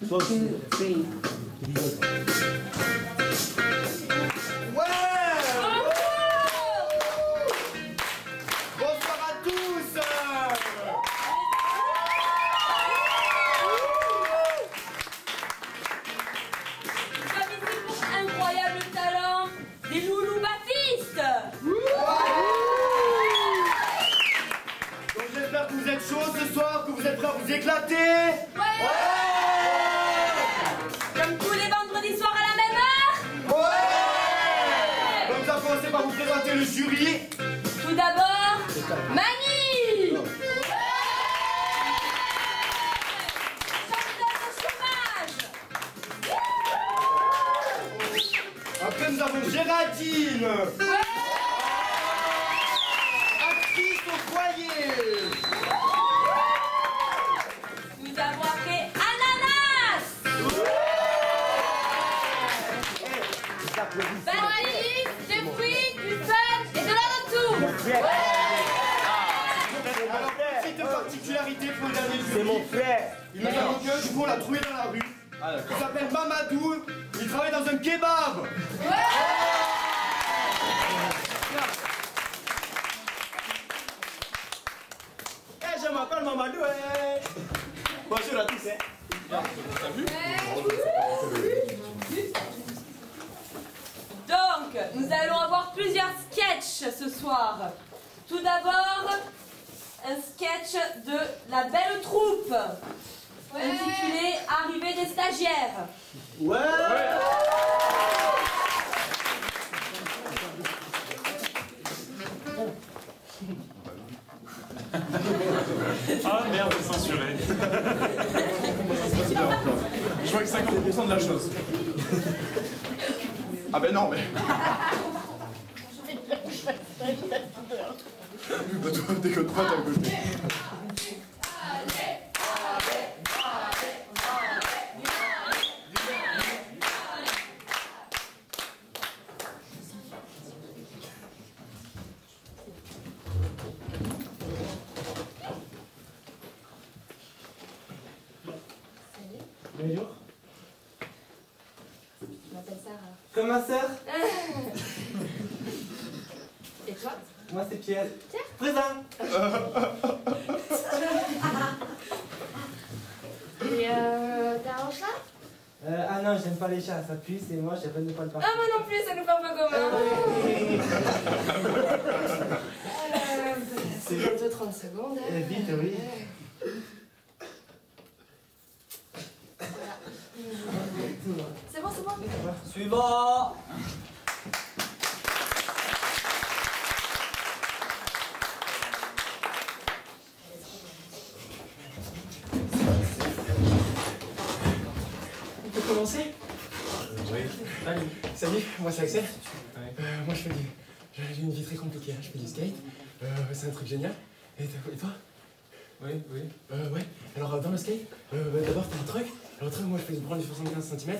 Toi aussi. Vous êtes chaud ce soir, que vous êtes prêts à vous éclater? Ouais. Comme tous les vendredis soirs à la même heure? Ouais. Donc ça va commencer par vous présenter le jury. Tout d'abord, Mani. Chanteuse au chômage. Après nous avons Géraldine. Actrice au foyer. Nous avons après Ananas. Vanille, des fruits, du fun et de la retour. Alors, petite particularité pour le dernier jury. C'est mon frère. Il nous a manqué un, du coup on l'a trouvé dans la rue. Il s'appelle Mamadou, il travaille dans un kebab. Je m'appelle Mamadou. Bonjour à tous. Donc, nous allons avoir plusieurs sketchs ce soir. Tout d'abord, un sketch de la belle troupe, intitulé Arrivée des stagiaires. Ah merde, censuré. Je vois que 50% de la chose. Ah ben non, mais... Bah toi, déconne pas d'un côté. Bonjour. Je m'appelle Sarah. Comme ma sœur. Et toi? Moi c'est Pierre. Pierre? Présent. Et t'as un chat? Ah non, j'aime pas les chats, ça pue, c'est moi, j'appelle ne pas le parler. Ah, moi non plus, ça nous fait un peu commun. C'est bientôt 30 secondes. Vite, oui. C'est bon, c'est bon. Suivant. On peut commencer? Oui. Allez. Salut, moi c'est Axel. Moi j'ai une vie très compliquée, hein. Je fais du skate, c'est un truc génial. Et toi? Oui. Ouais. Alors dans le skate, d'abord t'as un truc. Alors le truc, moi je fais du branle de 75 cm.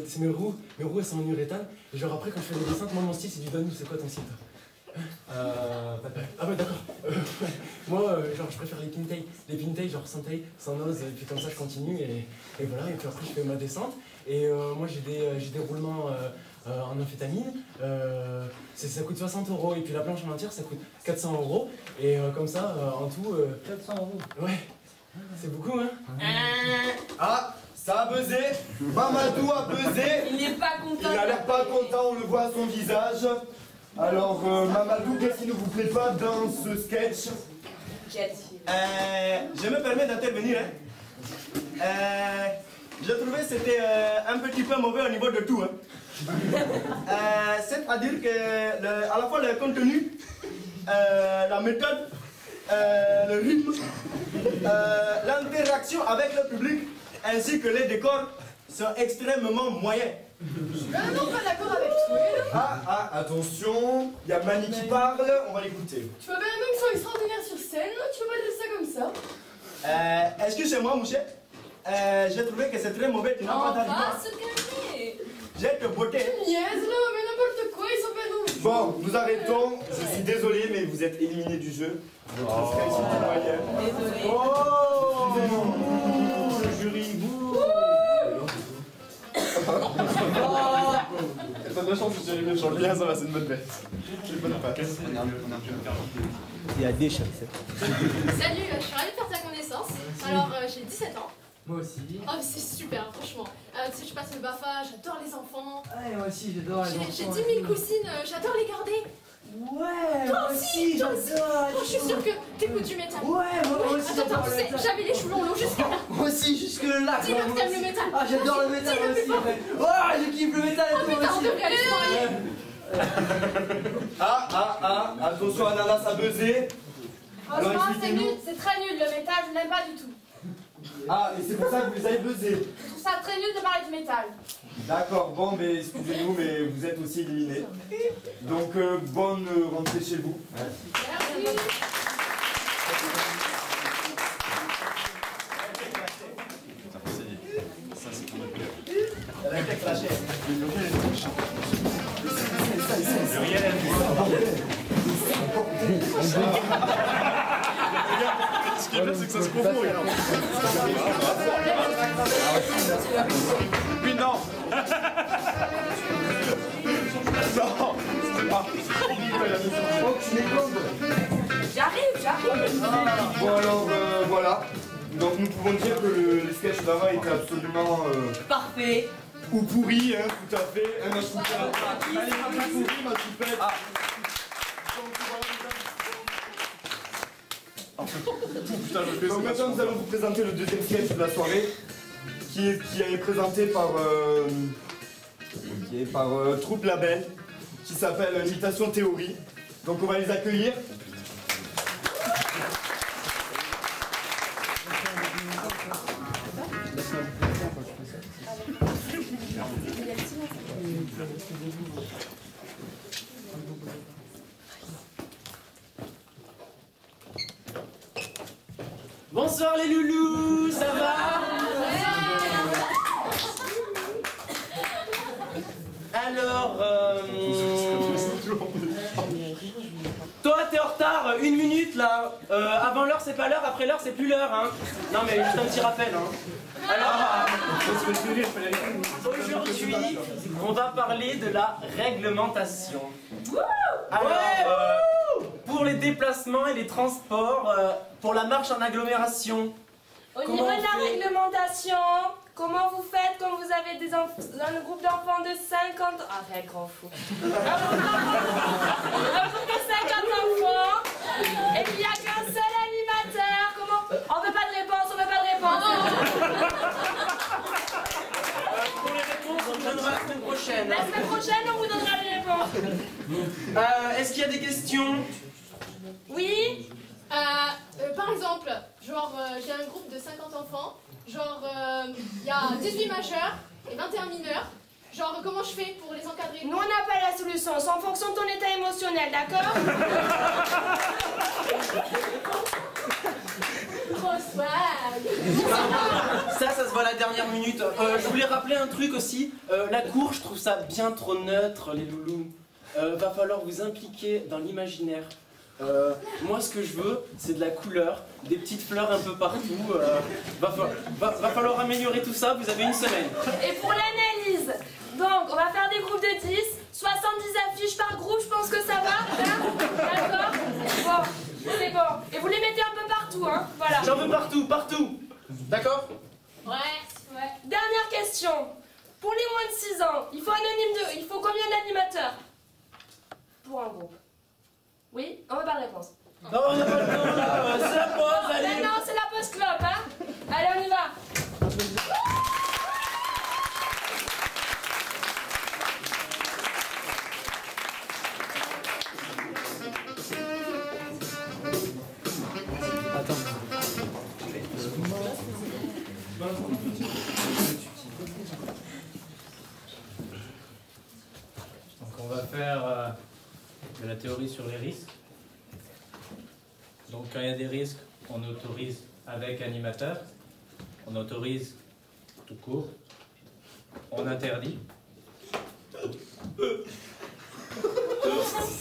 C'est mes roues elles sont en uréthane. Et genre après quand je fais des dessins, moi mon style c'est du downhill. C'est quoi ton style toi? Ah ouais d'accord. Moi genre je préfère les pintails. Les pintails genre sans taille, sans nose, et puis comme ça je continue et voilà. Et puis après je fais ma descente. Et moi j'ai des roulements en amphétamine. Ça coûte 60 €. Et puis la planche en entière ça coûte 400 €. Et comme ça en tout... 400 €. Ouais. C'est beaucoup hein. Ah, ça a buzzé. Mamadou a buzzé. Il n'est pas content. Il a l'air pas content, on le voit à son visage. Alors Mamadou, qu'est-ce qui ne vous plaît pas dans ce sketch? Je me permets d'intervenir. Je trouvais que c'était un petit peu mauvais au niveau de tout. C'est-à-dire que à la fois le contenu, la méthode, le rythme, l'interaction avec le public ainsi que les décors sont extrêmement moyens. Je suis vraiment pas d'accord avec toi. Ah, attention, il y a Mani qui parle, on va l'écouter. Tu vois bien même qu'ils sont extraordinaires sur scène, tu peux pas dire ça comme ça. Excusez-moi, Mouché. J'ai trouvé que c'est très mauvais, tu n'as pas d'argument. se calmer. J'ai te beauté. Tu niaises là, mais n'importe quoi, ils sont pas nous. Bon, nous arrêtons, je suis désolé, mais vous êtes éliminé du jeu. Votre sketch est moyen. Désolé. Oh, le jury, vous. la chance que j'ai sur le lien, ça va, c'est une bonne bête. J'ai une bonne patte. Il y a des chats. Salut, je suis ravie de faire ta connaissance. Alors, j'ai 17 ans. Moi aussi. Oh, mais c'est super, franchement. Tu sais, je passe le BAFA, j'adore les enfants. Ouais, moi aussi, j'adore les enfants. J'ai 10 000 cousines, j'adore les garder. Ouais, Toi moi aussi, j'adore. Oh, je suis sûre que t'écoutes du métal. Ouais, moi aussi, Attends, j'adore tu le sais, métal. j'avais les cheveux longs jusqu'à là. Moi aussi, jusque là. Dis-leur que t'aimes le métal. Ah, j'adore le métal Dis-le aussi. plus fort. Ouais. Oh, je kiffe le métal et Oh tout putain, on aussi. devrait aller se marier. Attention, Ananas a buzzé. Alors, Franchement, c'est expliquez-nous. nul, c'est très nul, le métal, je l'aime pas du tout. Ah, et c'est pour ça que vous les avez buzzé. Je trouve ça très nul de parler du métal. D'accord, bon, mais excusez-nous, mais vous êtes aussi éliminés. Donc, bonne rentrée chez vous. Merci. Ça, c'est ton autre. Elle a été flashée. Ce qui est bien, c'est que ça se confond, regarde. Oui, non. Non, c'était pas. Oh, tu m'étonnes. J'arrive. Bon, alors, voilà. Donc, nous pouvons dire que les sketchs d'avant étaient absolument Parfait. ou pourris, hein, tout à fait. Un choupette. Allez, ma pourri, ma choupette. Putain, je fais Donc maintenant nous allons vous présenter le deuxième sketch de la soirée qui est présenté par Troupe Label qui s'appelle Imitation Théorie. Donc on va les accueillir. Bonsoir les loulous, ça va? Alors, toi t'es en retard, 1 minute là. Avant l'heure c'est pas l'heure, après l'heure c'est plus l'heure, hein. Non mais juste un petit rappel, hein. Alors, aujourd'hui, on va parler de la réglementation. Alors, pour les déplacements et les transports, pour la marche en agglomération. Au Comment niveau on de la fait réglementation, comment vous faites quand vous avez un groupe d'enfants de 50 ans? Ah, c'est un grand fou. Un groupe de 50 enfants, et qu'il n'y a qu'un seul animateur. Comment? On veut pas de réponse, on veut pas de réponse. Pour les réponses, on donnera la semaine prochaine. La semaine prochaine, on vous donnera les réponses. Est-ce qu'il y a des questions? Oui? Par exemple, genre, j'ai un groupe de 50 enfants, genre, il y a 18 majeurs et 21 mineurs. Genre, comment je fais pour les encadrer? Nous, on n'a pas la solution, c'est en fonction de ton état émotionnel, d'accord? Trop swag. Ça se voit à la dernière minute. Je voulais rappeler un truc aussi. La cour, je trouve ça bien trop neutre, les loulous. Va falloir vous impliquer dans l'imaginaire. Moi, ce que je veux, c'est de la couleur, des petites fleurs un peu partout. Va falloir améliorer tout ça, vous avez 1 semaine. Et pour l'analyse, donc, on va faire des groupes de 10, 70 affiches par groupe, je pense que ça va, hein? D'accord? Bon, c'est bon. Et vous les mettez un peu partout, hein? Voilà. J'en veux partout, partout. D'accord? Ouais, ouais. Dernière question. Pour les moins de 6 ans, il faut combien d'animateurs? Pour un groupe. Oui? On veut pas de réponse. Non, on n'a pas le temps là, c'est la pause, allez. Non, c'est la pause clope, hein? Allez, on y va. Donc on va faire de la théorie sur les risques. Donc quand il y a des risques, on autorise avec animateur, on autorise tout court, on interdit.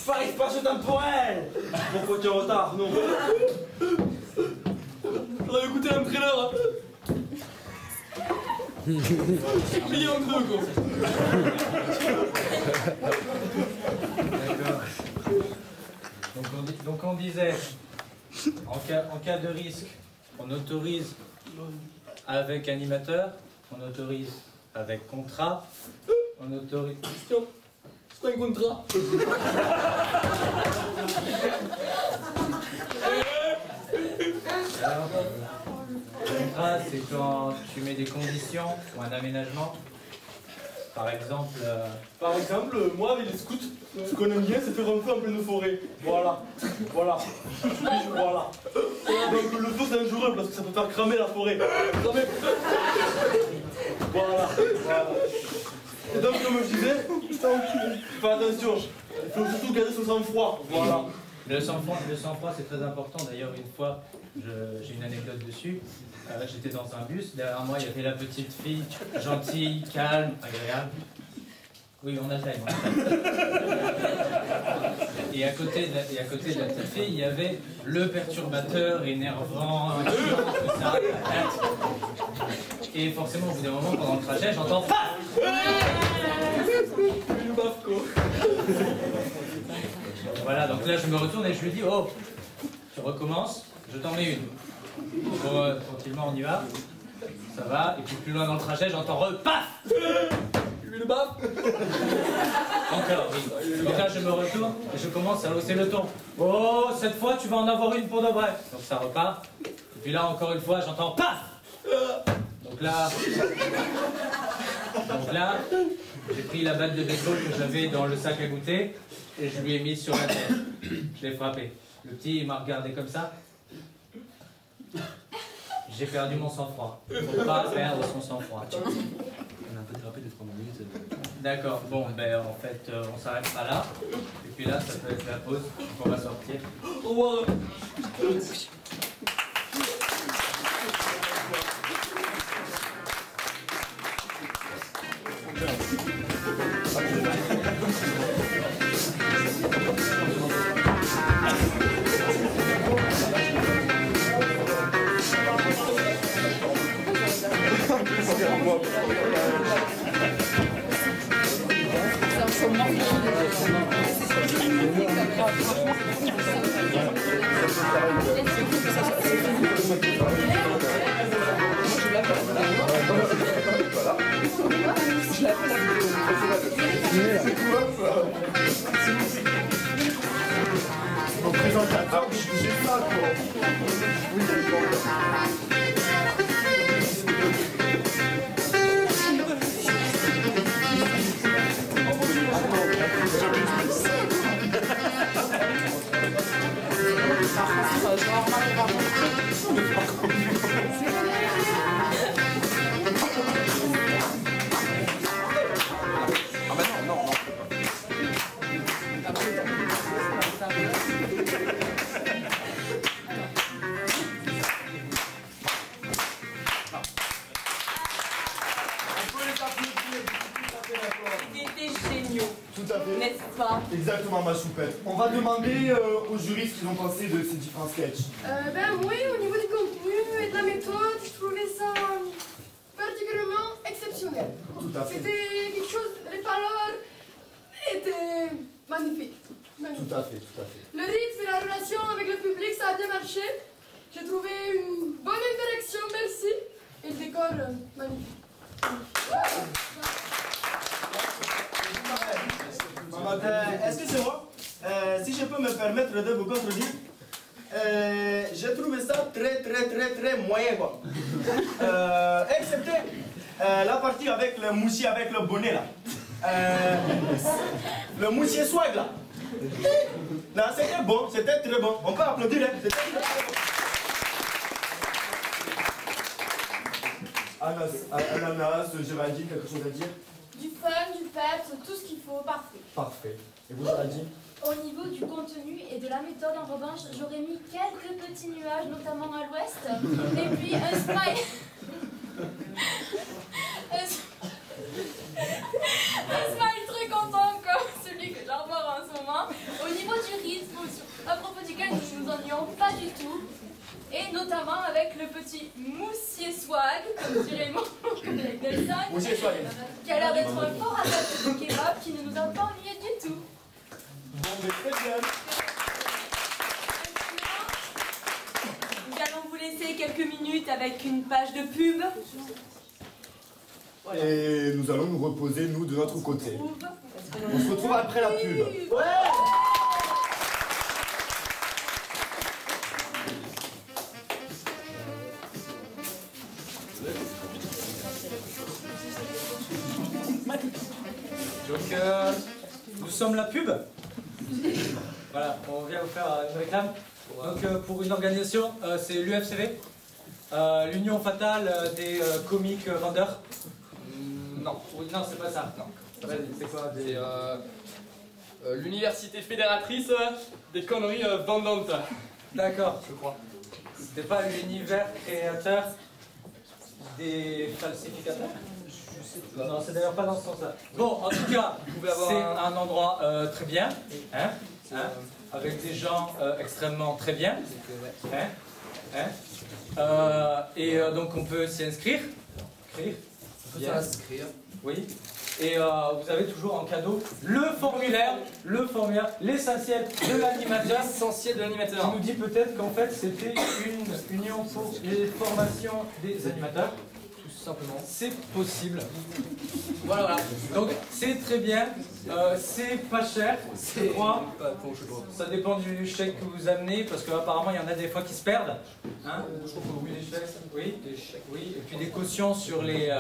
Pas espace temporel. Pourquoi tu es en retard? Non. J'aurais écouté un trailer. Plié en deux, quoi. D'accord. Donc on disait, en cas de risque, on autorise avec animateur, on autorise avec contrat, on autorise... C'est quoi un contrat? Alors, contrat, c'est quand tu mets des conditions ou un aménagement. Par exemple, moi avec les scouts, ce qu'on aime bien, c'est faire un feu en pleine forêt. Voilà. Voilà. Voilà. Donc le feu, c'est dangereux parce que ça peut faire cramer la forêt. Cramer. Voilà. Voilà. Et donc, comme je disais, fais attention. Il faut surtout garder son sang-froid. Voilà. le sang-froid, c'est très important. D'ailleurs, une fois, j'ai une anecdote dessus. J'étais dans un bus, derrière moi il y avait la petite fille, gentille, calme, agréable. Oui, on a le time. Et à côté de la petite fille, il y avait le perturbateur énervant, tout ça. Et forcément, au bout d'un moment, pendant le trajet, j'entends PAF. Voilà, donc là je me retourne et je lui dis, oh, tu recommences, je t'en mets une. Bon, tranquillement on y va, ça va, et puis plus loin dans le trajet j'entends paf. Le baf. Encore, oui. Donc là je me retourne et je commence à hausser le ton. Oh, cette fois tu vas en avoir une pour de vrai. Donc ça repart, et puis là encore une fois j'entends paf. Donc là j'ai pris la batte de baseball que j'avais dans le sac à goûter et je lui ai mis sur la tête. Je l'ai frappé. Le petit il m'a regardé comme ça. J'ai perdu mon sang-froid. Faut pas perdre son sang-froid. On a un peu dérapé de 3 minutes. D'accord, bon, ben en fait, on s'arrêtera là. Et puis là, ça peut être la pause. Donc on va sortir. Au revoir. Mon présentateur, j'ai ça quoi. Oui, exactement ma choupette. On va demander aux juristes ce qu'ils ont pensé de ces différents sketchs. Ben oui, au niveau du contenu et de la méthode, je trouvais ça particulièrement exceptionnel. Tout à fait. C'était quelque chose, les paroles étaient magnifiques. Tout à fait, tout à fait. Le rythme et la relation avec le public, ça a bien marché. J'ai trouvé une bonne interaction, merci. Et le décor, magnifique. Est-ce que c'est moi? Si je peux me permettre de vous contredire, j'ai trouvé ça très moyen quoi. Excepté la partie avec le moussier avec le bonnet là. Le moussier swag là. Non, c'était bon, c'était très bon. On peut applaudir, hein. C'était très bon. Ananas, Géraldine, quelque chose à dire? Du fun, du peps, tout ce qu'il faut, parfait. Parfait. Et vous, Géraldine? Au niveau du contenu et de la méthode, en revanche, j'aurais mis quelques petits nuages, notamment à l'ouest, et puis un smile. Un smile très content comme celui que j'arbore en ce moment. Au niveau du rythme, à propos duquel nous ne nous ennuyions pas du tout. Et notamment avec le petit moussier swag, comme dirait mon collègue. personne Aussi, soit qui a l'air d'être fort adepte du kebab qui ne nous a pas ennuyé du tout. Bon, mais très bien. Nous allons vous laisser quelques minutes avec une page de pub. Et nous allons nous reposer, nous, de notre côté. On se retrouve après la pub. Donc, nous sommes la pub. Voilà, on vient vous faire une réclame. Donc, pour une organisation, c'est l'UFCV, l'Union Fatale des comiques vendeurs. Non, non, c'est pas ça. Non. C'est quoi des... L'université fédératrice des conneries vendantes. D'accord, je crois. C'était pas l'univers créateur des falsificateurs? Non, c'est d'ailleurs pas dans ce sens-là. Bon, en tout cas, c'est un endroit très bien, avec des gens extrêmement très bien. Donc on peut s'y inscrire. S'inscrire. Oui. Et vous avez toujours en cadeau le formulaire, l'essentiel de l'animateur. L'essentiel de l'animateur. Qui nous dit peut-être qu'en fait c'était une union pour les formations des animateurs. Tout simplement. C'est possible. Voilà, voilà. Donc c'est très bien. C'est pas cher. Je crois. Ça dépend du chèque que vous amenez parce qu'apparemment il y en a des fois qui se perdent. Hein, je crois que oui, des chèques. Oui, des chèques. Oui. Et puis des cautions sur les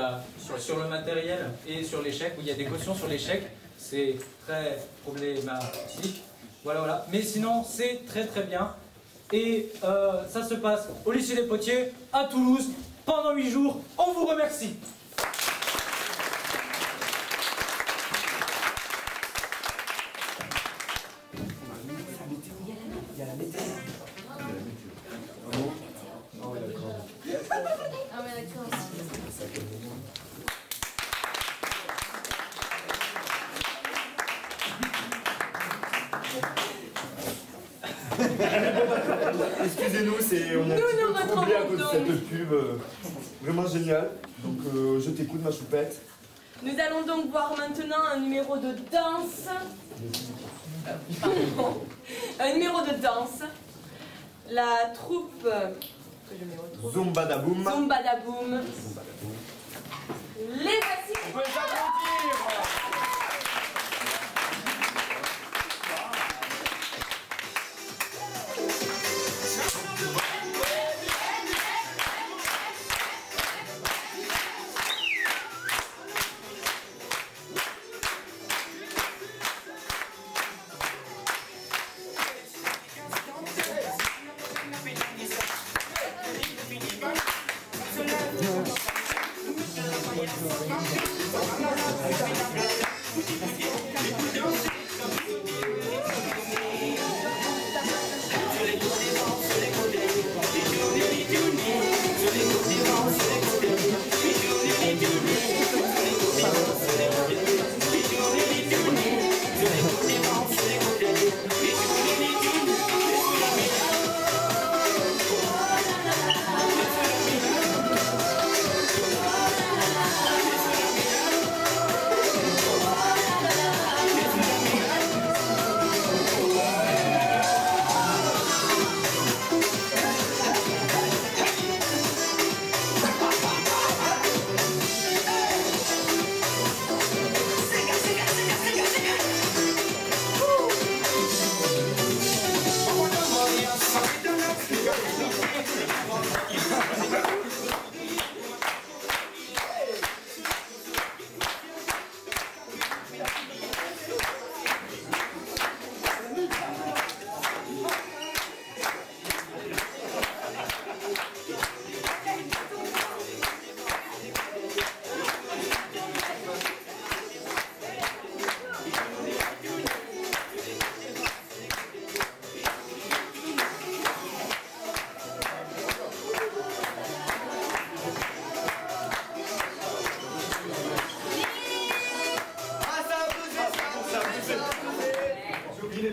sur le matériel et sur les chèques. Oui, il y a des cautions sur les chèques. C'est très problématique. Voilà, voilà. Mais sinon c'est très très bien. Et ça se passe au lycée des Potiers à Toulouse pendant 8 jours. On vous remercie. Excusez-nous, on est un petit peu troublés à cause de cette pub. Vraiment génial. Donc je t'écoute, ma choupette. Nous allons donc voir maintenant un numéro de danse. Pardon. Un numéro de danse. La troupe... que je me retrouve. Zumbadaboum. Zumbadaboum. Les voici. On peut applaudir.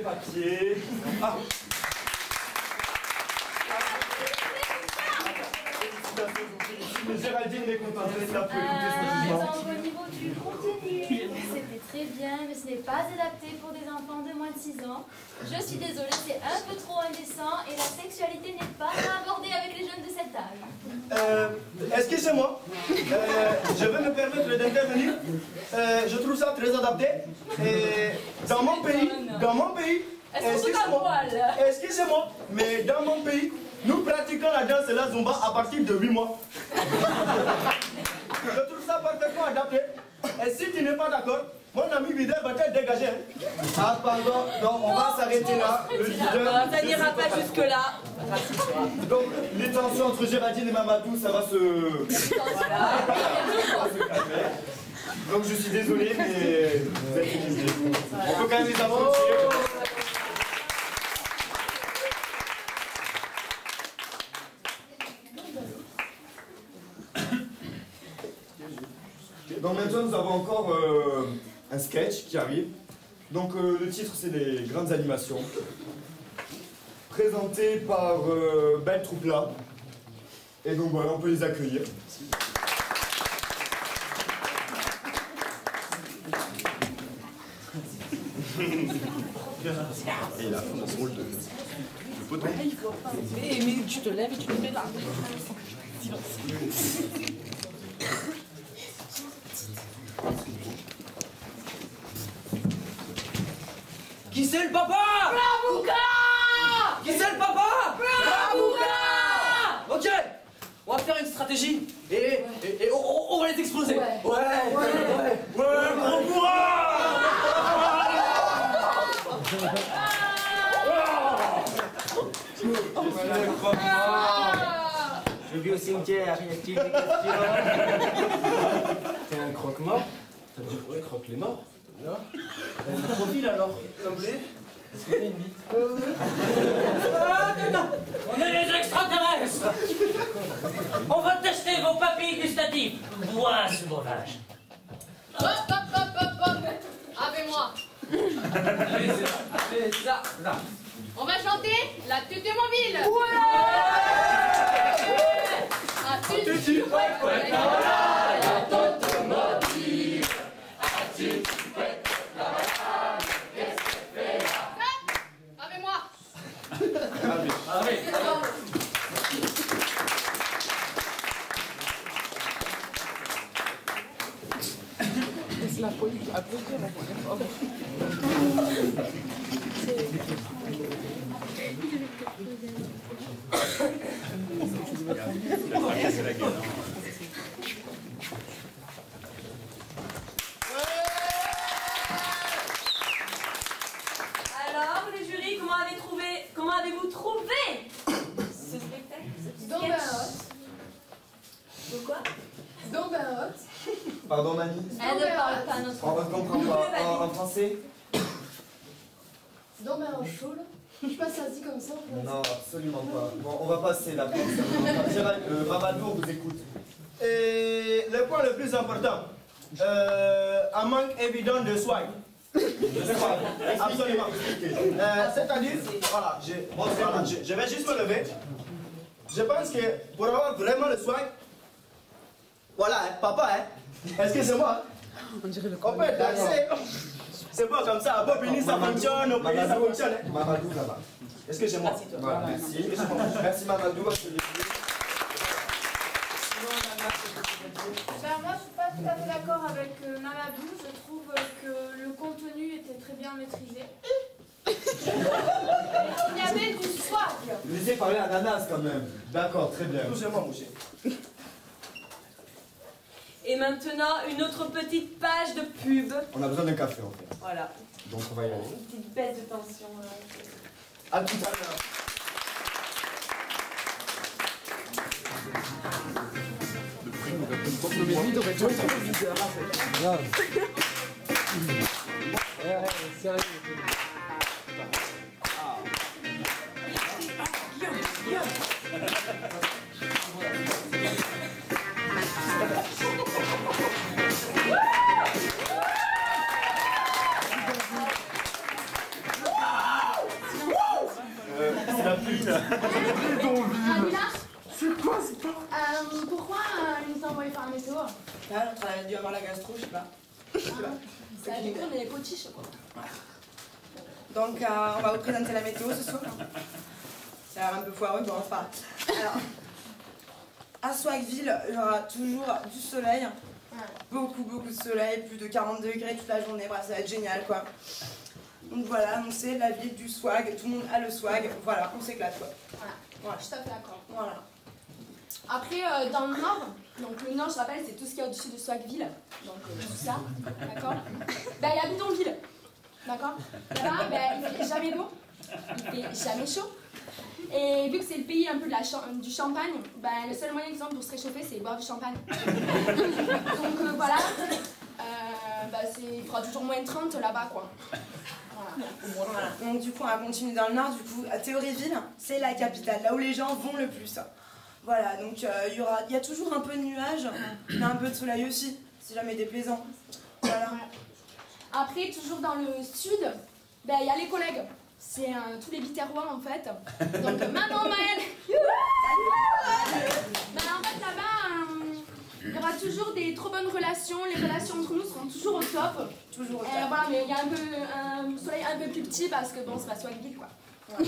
papier. Ah. Félicitations, Géraldine il est content, il a pu écouter son jugement. Donc au niveau du contenu, c'était très bien, mais ce n'est pas adapté pour des enfants de moins de 6 ans. Je suis désolée, c'est un peu trop indécent et la sexualité n'est pas abordée avec les jeunes de cet âge. Excusez-moi, je vais me permettre d'intervenir. Je trouve ça très adapté. Et dans mon pays, excusez-moi, mais dans mon pays, nous pratiquons la danse et la zumba à partir de 8 mois. Je trouve ça parfaitement adapté. Et si tu n'es pas d'accord, mon ami Vidal va te dégager. Hein. Ah pardon, non, on va s'arrêter là. Le leader. Ça n'ira pas jusque-là. Donc les tensions entre Géraldine et Mamadou, ça va se... Donc je suis désolé, mais vous êtes obligés. On peut quand même les applaudir. Donc maintenant nous avons encore un sketch qui arrive. Donc le titre c'est les grandes animations. Présenté par Belle Troupe là. Et donc voilà, on peut les accueillir. Et il a fait ce rôle de poteau. Mais tu te lèves et tu te mets là. Qui c'est le papa? Bravouka! Qui c'est le papa? Bravouka! Ok, on va faire une stratégie et on va les exploser. Ouais, gros bourrin! Je vis au cimetière, y a-t-il des questions? T'es un croque-mort? Ça veut dire quoi, croque les morts? Non? Le profil alors, s'il te plaît. Est-ce que t'as une bite? Non, on est les extraterrestres. On va tester vos papilles gustatives. Bois sauvage. Hop. Avec-moi. Allez, ça. On va chanter la tutu mobile. La tutu mobile. Avec moi. Allez. La police applaudir. Alors, les jurys, comment avez-vous trouvé ce spectacle, ce Donc ben hot. Pourquoi? Donc ben hot. Pardon Mani? Elle ne parle pas notre On ne comprend pas. En français? Donc ben chaud là. Je passe assis comme ça. Non, absolument pas. Bon, on va passer la place. Mamadou, on vous écoute. Et le point le plus important, un manque évident de swag. Absolument. C'est-à-dire, voilà, je vais juste me lever. Je pense que pour avoir vraiment le swag, voilà, hein, papa, hein, excusez-moi, on peut danser. C'est pas comme ça, à Bobigny ça fonctionne, au pays ça fonctionne. Hein. Mamadou là-bas. Excusez-moi. Voilà, merci. Merci Mamadou. Ben, moi, je suis pas tout à fait d'accord avec Mamadou. Je trouve que le contenu était très bien maîtrisé. Il y avait du swag. Laissez parler à Nanas quand même. D'accord, très bien. Excusez-moi, mon cher. Et maintenant, une autre petite page de pub. On a besoin d'un café en fait. Voilà, Donc on va y aller. une petite baisse de tension. À tout à l'heure. C'est la pluie. Pourquoi il nous a envoyé par Là, l'autre, elle a dû avoir la gastro, je sais pas. Ça a dû prendre les potiches, quoi. Donc, on va vous présenter la météo ce soir. Ça a l'air un peu foireux, bon, enfin. Alors, à Swagville, il y aura toujours du soleil. Beaucoup de soleil, plus de 40 degrés toute la journée. Bref, ça va être génial, quoi. Donc voilà, donc c'est la ville du swag. Tout le monde a le swag. Voilà, on s'éclate, quoi. Voilà, je suis tout à fait d'accord. Voilà. Après, dans le nord, donc le nord, je rappelle, c'est tout ce qu'il y a au-dessus de Swagville. Donc tout ça, d'accord. Ben, il y a Bidonville, d'accord. Là-bas, ben, il fait jamais beau, il fait jamais chaud. Et vu que c'est le pays un peu de du champagne, ben, le seul moyen exemple pour se réchauffer, c'est boire du champagne. Donc voilà, ben, il fera toujours moins de 30 là-bas, quoi. Voilà. Donc du coup, on va continuer dans le nord. Du coup, à Théoryville, c'est la capitale, là où les gens vont le plus. Voilà, donc il y a toujours un peu de nuages, mais un peu de soleil aussi, si jamais déplaisant. Voilà. Après, toujours dans le sud, ben, il y a les collègues. C'est tous les Biterrois en fait. Donc, maman Maëlle. Ben, en fait, là-bas, il y aura toujours des trop bonnes relations. Les relations entre nous seront toujours au top. Toujours au top. Voilà, mais il y a un soleil un peu plus petit parce que bon, c'est pas Swagville, quoi. Ouais.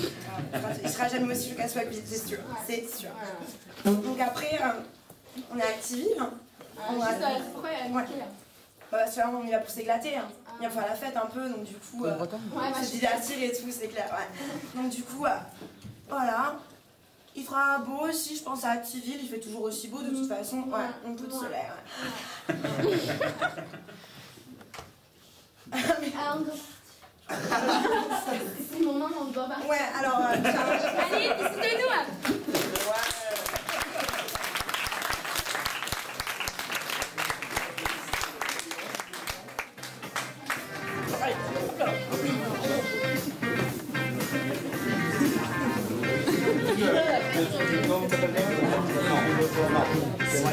Il sera jamais aussi chaud qu'à Swagville, c'est sûr. C'est sûr. Donc après, on est à Activille. Pourquoi il y a ouais. Parce que là, on est là pour s'éclater. Hein. Il va faire la fête un peu, donc du coup, se divertir et tout, c'est clair. Ouais. Donc du coup, voilà. Il fera beau aussi, je pense à Activille, il fait toujours aussi beau de toute façon. Ouais, un peu de soleil. Ouais. C'est mon moment de Boba. Ouais, alors. Allez, bisous-nous.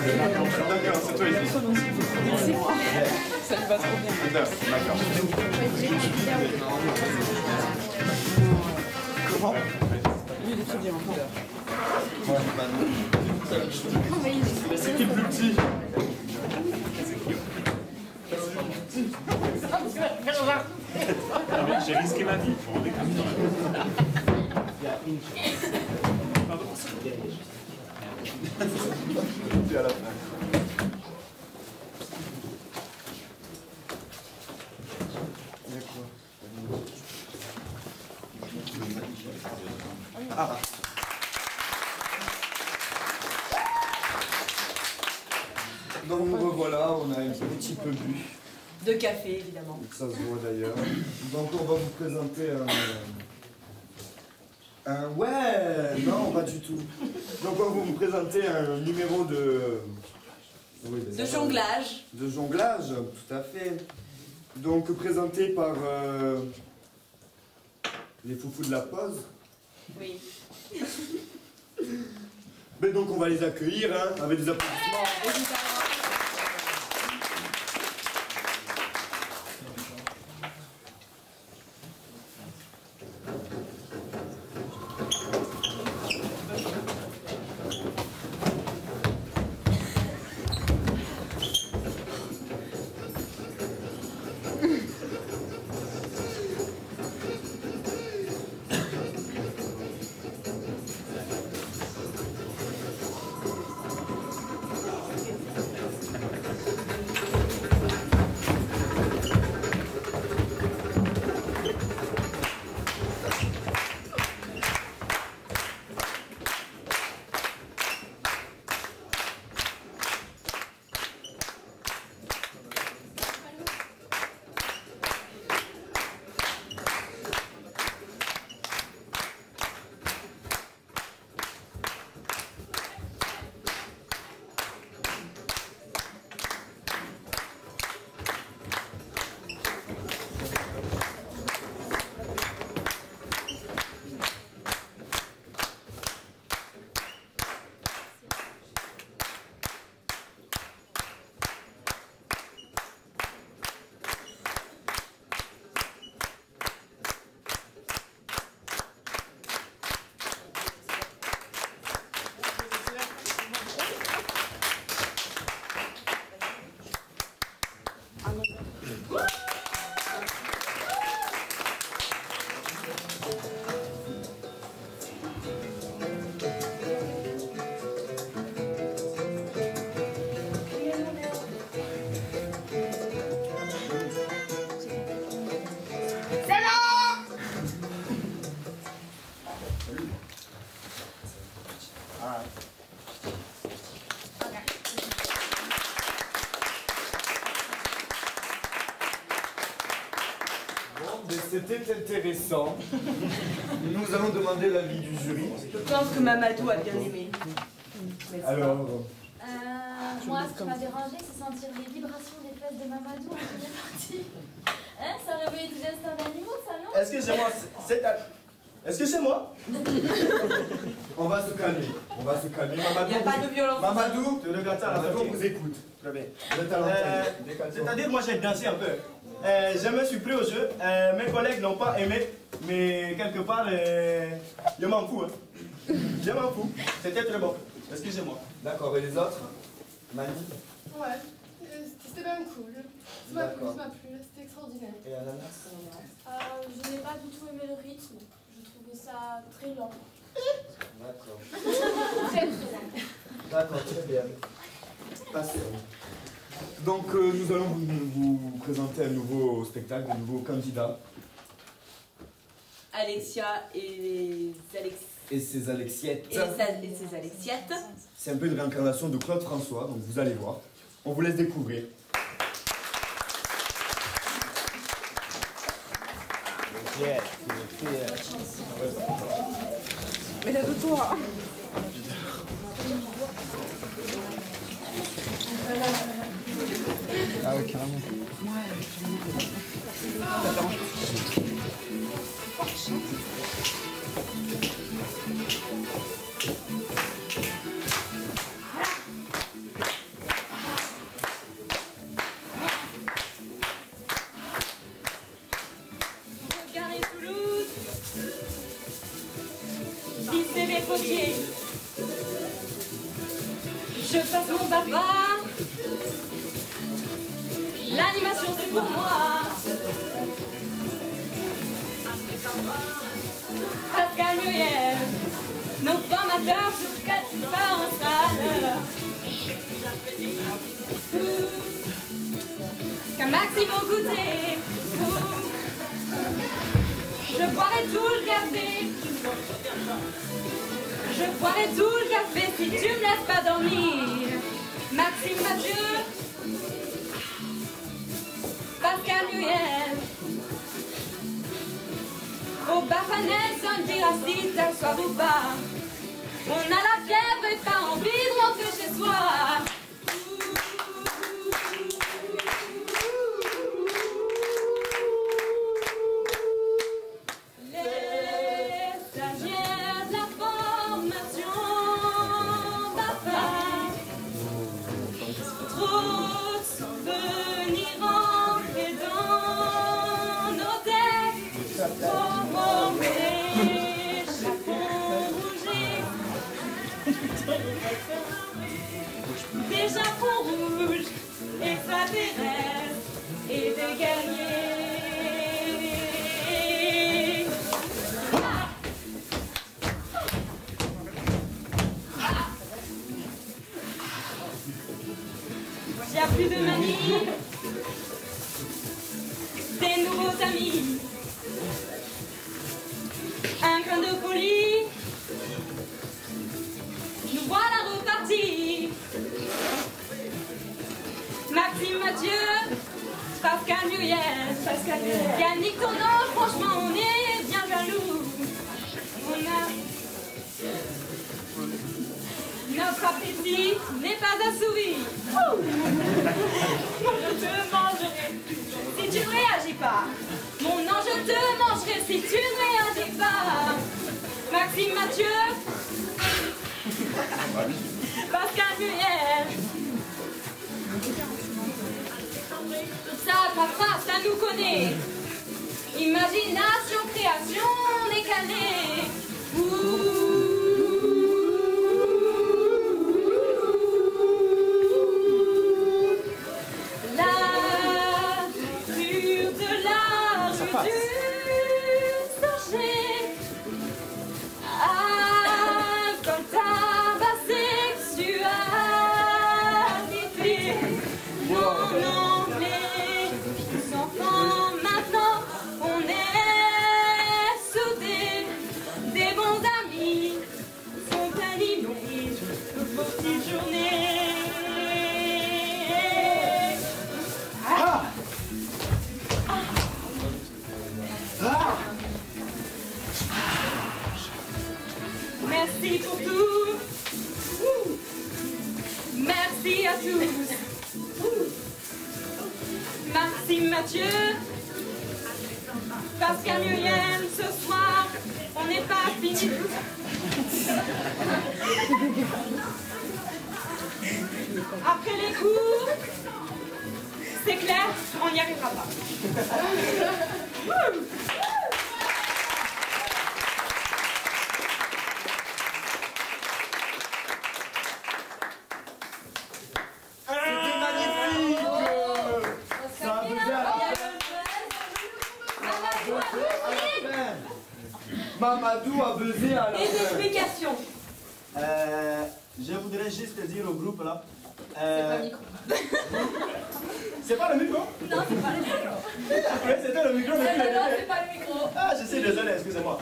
D'accord, c'est toi ici. Ça lui va trop bien. D'accord. Comment? Lui, il est très bien. C'est qui le plus petit? J'ai risqué ma vie pour en découper. Pardon. C'est à la fin. Ah. Donc voilà, on a un petit peu bu. De café, évidemment. Ça se voit d'ailleurs. Donc on va vous présenter ouais, non, pas du tout. Donc on va vous présenter un numéro de... Oui, de jonglage. De jonglage, tout à fait. Donc présenté par les foufous de la pause. Oui. Mais donc on va les accueillir hein, avec des applaudissements. c'était intéressant. Nous allons demander l'avis du jury. Je pense que Mamadou a bien aimé. Alors, Moi, ce qui m'a dérangé, c'est sentir les vibrations des fesses de Mamadou en première partie. Hein, ça réveille des instincts d'animaux, ça, non? Excusez-moi, excusez-moi. on va se calmer. On va se calmer. Mamadou, Il n'y a pas de violence. Mamadou, Tu regardes ça à la Mamadou, on sortie. vous écoute. Très bien. Vous êtes à l'antenne. C'est-à-dire, moi j'ai dansé un peu. Je me suis pris au jeu. Mes collègues n'ont pas aimé, mais quelque part, je m'en fous. Hein. Je m'en fous. C'était très bon. Excusez-moi. D'accord, et les autres? Mani? Ouais, c'était même cool. Ça m'a plu, c'était extraordinaire. Et Ananas? Je n'ai pas du tout aimé le rythme. Je trouvais ça très lent. D'accord. Très très lent. D'accord, très bien. Passez. Donc, nous allons vous présenter un nouveau spectacle, un nouveau candidat. Alexia et Et ses Alexiettes. ses Alexiettes. C'est un peu une réincarnation de Claude François, donc vous allez voir. On vous laisse découvrir. Mais t'as de toi. Ah ouais, carrément. Regardez Toulouse, lycée des Potiers. Je passe mon bavard, l'animation c'est pour moi. Pascal Muriel, nos formateurs sur 4 pas en salle. Qu'un maximum goûter. Je boirai tout le café. Je boirai tout le café si tu me laisses pas dormir. Maxime Mathieu, Pascal Muriel, au Bafanel, ça me dira si t'as soif ou pas. On a la fièvre et pas envie de rentrer chez soi. Des chapeaux rouges, extraterrestres et des guerriers. Ah! Il n'y a plus de manie, des nouveaux amis, un grain de folie. Nous voilà repartis. Maxime Mathieu, Pascal Muriel, Yannick Tournant, franchement on est bien jaloux. On a... Notre appétit n'est pas assouvi. Je te mangerai si tu ne réagis pas. Mon ange, je te mangerai si tu ne réagis pas. Maxime Mathieu, Pascal Muriel. Ça nous connaît. Imagination, création, on est calé. La rue de la rue du Sorcher. Ah, comme tabac sexualité. Non, non, mais enfants, maintenant, on est soudés, des bons amis. Maxime Mathieu, Pascal Muriel, ce soir, on n'est pas fini. Après les cours, c'est clair, on n'y arrivera pas. C'était magnifique. Ça a buzzé à la fin. Mamadou a buzzé à la Les fin. explications. Je voudrais juste dire au groupe là. C'est pas le micro. C'est pas le micro? Non, c'est pas le micro. Après, c'était le micro. Non, c'est pas le micro. Ah, je suis désolé, excusez-moi.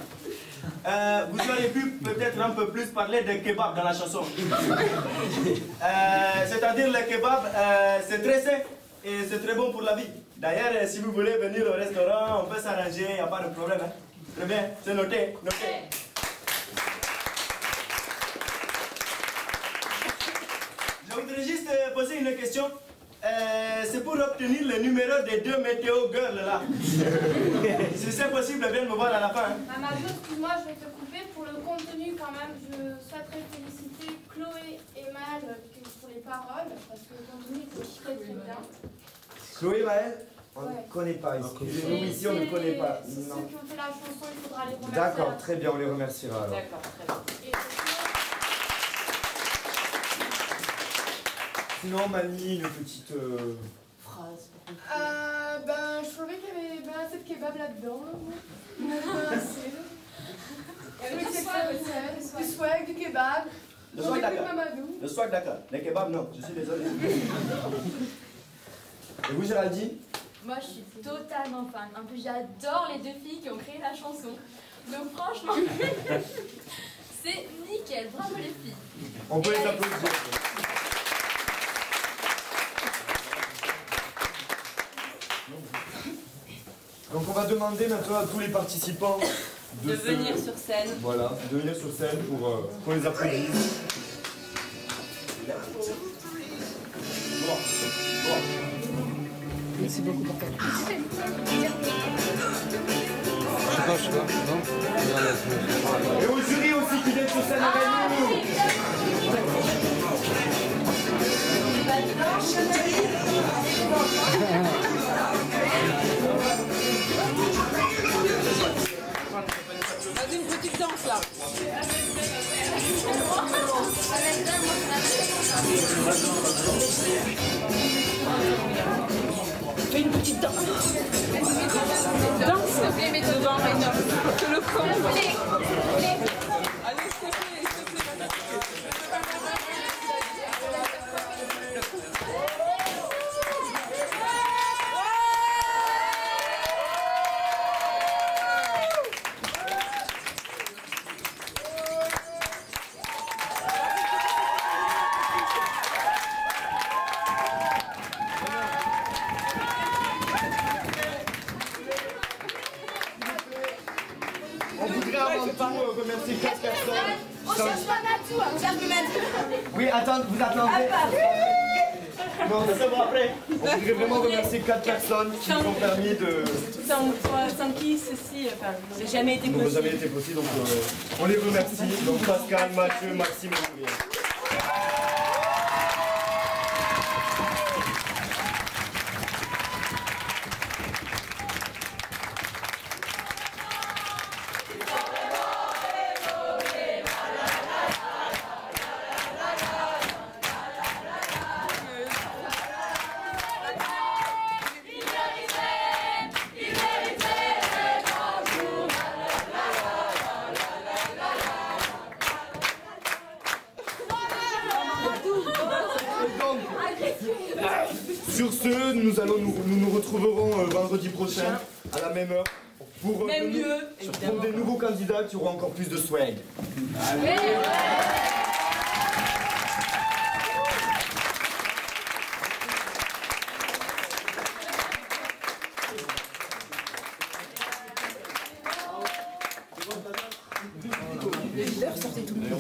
Vous auriez pu peut-être un peu plus parler de kebab dans la chanson. C'est-à-dire le kebab, c'est très sain et c'est très bon pour la vie. D'ailleurs, si vous voulez venir au restaurant, on peut s'arranger, il n'y a pas de problème. Hein. Très bien, c'est noté, noté. Je voudrais juste poser une question. C'est pour obtenir le numéro des 2 météo girls là. Si c'est possible, viens me voir à la fin. Hein. Mamadou, excuse-moi, je vais te couper. Pour le contenu, quand même, je souhaiterais féliciter Chloé et Maëlle pour les paroles, parce que le contenu c'est très très bien. Chloé, Maëlle, on ne Ouais. connaît pas ici. Nous ici, on ne connaît pas. C'est Non. ceux qui ont fait la chanson, il faudra les remercier. D'accord, très bien, on les remerciera alors. D'accord, très bien. Et Sinon, Mani, une petite Phrase. ben, je trouvais qu'il y avait ben, assez de kebab là-dedans. Il y en avait pas assez. Je trouvais que c'était du swag, du kebab. Le swag, d'accord. Mamadou. Le swag, d'accord. Les kebabs, non. Je suis désolé. Et vous, Géraldine? Moi, je suis totalement fan. En plus, j'adore les 2 filles qui ont créé la chanson. Donc, franchement, c'est nickel. Bravo, les filles. On peut les applaudir. Donc on va demander maintenant à tous les participants De venir sur scène. Voilà, de venir sur scène pour qu'on les applaudisse. Merci beaucoup pour ta Je sais pas, non. Et au jury aussi qui viennent sur scène avec nous. Vas-y, une petite danse là. Fais une petite danse. Danse. Devant Réna. Que le comble. Allez, s'il te plaît, s'il te plaît. On voudrait avant tout remercier 4 personnes. On cherche pas Natou, on cherche Mamadou. Oui, attends, vous attendez. Non, c'est bon après. On voudrait vraiment remercier 4 personnes qui nous ont permis de... Sans qui ceci, enfin, c'est jamais été Ça n'a possible. jamais été possible, donc on les remercie. Donc Pascal, Mathieu, Maxime et Gabriel. Sur ce, nous nous retrouverons vendredi prochain à la même heure pour, Même lieu, pour des nouveaux candidats qui auront encore plus de swag. Allez. Les leaders, sortez tout le monde.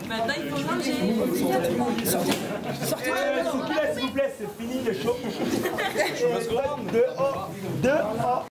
Maintenant, il faut manger. Sortez. S'il vous plaît, c'est fini le show. Dehors.